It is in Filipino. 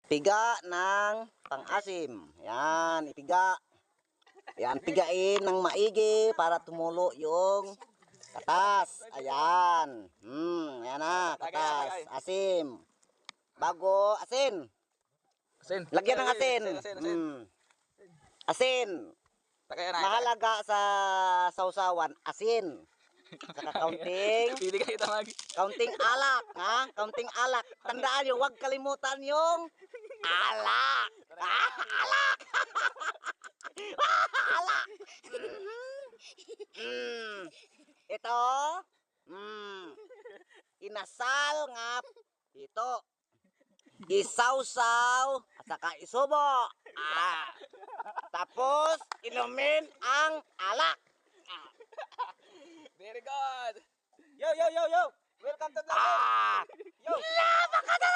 Piga ng pang-asim. Yan, ipiga. Yan, pigain ng maigi para tumulo yung katas. Ayan. Ayan na, katas. Asim. Bago, asin. Asin. Lagyan ng asin. Asin. Asin. Mahalaga sa sausawan, asin. Saka kaunting alak, ha? Kaunting alak. Tandaan nyo, huwag kalimutan yung alak. Alak! Alak! Ito, inasal nga ito. Isawsaw at saka isubo. Tapos, inumin ang alak. Very good. Yo. Welcome to the Yo! Lama ka na!